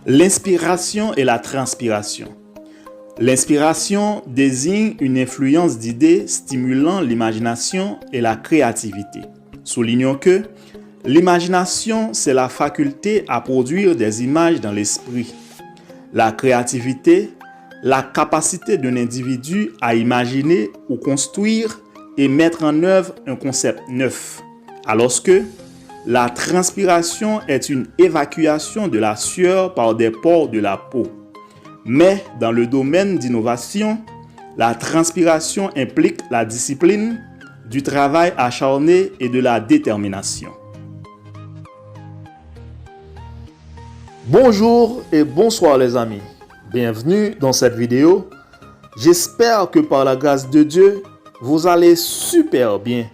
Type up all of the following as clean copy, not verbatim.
L'inspiration et la transpiration. L'inspiration désigne une influence d'idées stimulant l'imagination et la créativité. Soulignons que l'imagination, c'est la faculté à produire des images dans l'esprit. La créativité, la capacité d'un individu à imaginer ou construire et mettre en œuvre un concept neuf. Alors que la transpiration est une évacuation de la sueur par des pores de la peau. Mais dans le domaine d'innovation, la transpiration implique la discipline, du travail acharné et de la détermination. Bonjour et bonsoir les amis. Bienvenue dans cette vidéo. J'espère que par la grâce de Dieu, vous allez super bien.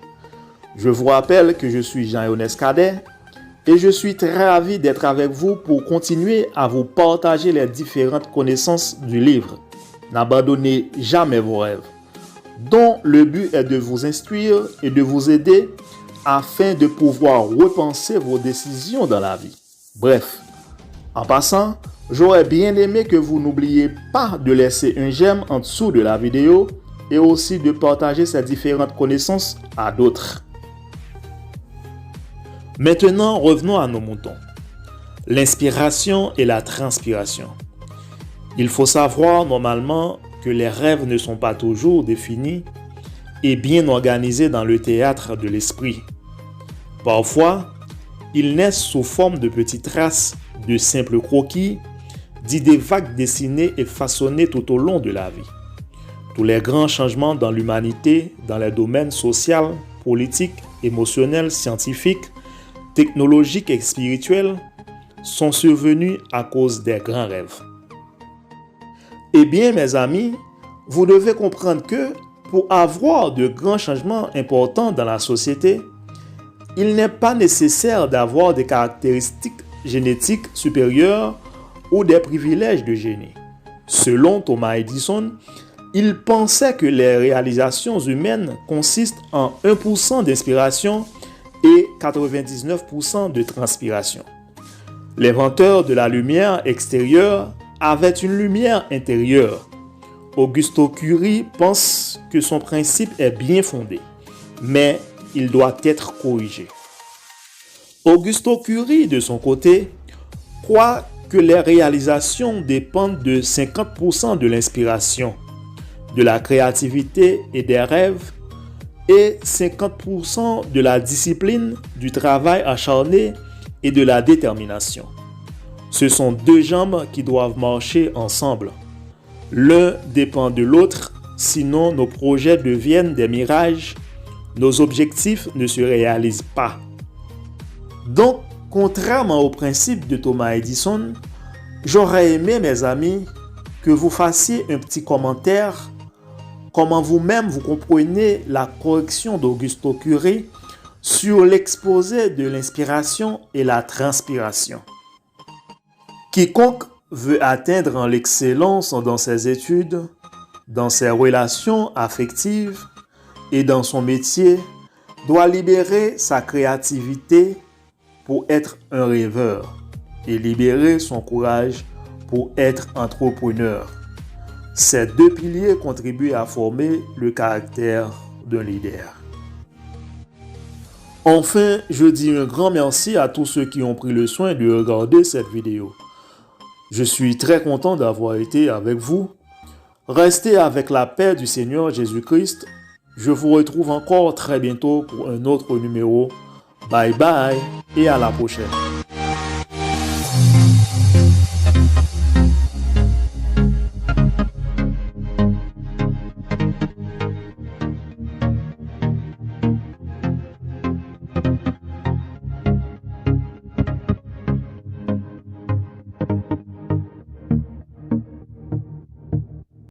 Je vous rappelle que je suis Jean-Yones Cadet et je suis très ravi d'être avec vous pour continuer à vous partager les différentes connaissances du livre. N'abandonnez jamais vos rêves, dont le but est de vous instruire et de vous aider afin de pouvoir repenser vos décisions dans la vie. Bref, en passant, j'aurais bien aimé que vous n'oubliez pas de laisser un j'aime en dessous de la vidéo et aussi de partager ces différentes connaissances à d'autres. Maintenant, revenons à nos moutons. L'inspiration et la transpiration. Il faut savoir normalement que les rêves ne sont pas toujours définis et bien organisés dans le théâtre de l'esprit. Parfois, ils naissent sous forme de petites traces, de simples croquis, d'idées vagues dessinées et façonnées tout au long de la vie. Tous les grands changements dans l'humanité, dans les domaines social, politique, émotionnel, scientifique, technologiques et spirituels sont survenus à cause des grands rêves. Eh bien, mes amis, vous devez comprendre que pour avoir de grands changements importants dans la société, il n'est pas nécessaire d'avoir des caractéristiques génétiques supérieures ou des privilèges de génie. Selon Thomas Edison, il pensait que les réalisations humaines consistent en 1% d'inspiration et 99% de transpiration. L'inventeur de la lumière extérieure avait une lumière intérieure. Augusto Curie pense que son principe est bien fondé, mais il doit être corrigé. Augusto Curie, de son côté, croit que les réalisations dépendent de 50% de l'inspiration, de la créativité et des rêves, et 50% de la discipline, du travail acharné et de la détermination. Ce sont deux jambes qui doivent marcher ensemble. L'un dépend de l'autre, sinon nos projets deviennent des mirages, nos objectifs ne se réalisent pas. Donc, contrairement au principe de Thomas Edison, j'aurais aimé, mes amis, que vous fassiez un petit commentaire comment vous-même vous comprenez la correction d'Augusto Curie sur l'exposé de l'inspiration et la transpiration. Quiconque veut atteindre l'excellence dans ses études, dans ses relations affectives et dans son métier doit libérer sa créativité pour être un rêveur et libérer son courage pour être entrepreneur. Ces deux piliers contribuent à former le caractère d'un leader. Enfin, je dis un grand merci à tous ceux qui ont pris le soin de regarder cette vidéo. Je suis très content d'avoir été avec vous. Restez avec la paix du Seigneur Jésus-Christ. Je vous retrouve encore très bientôt pour un autre numéro. Bye bye et à la prochaine.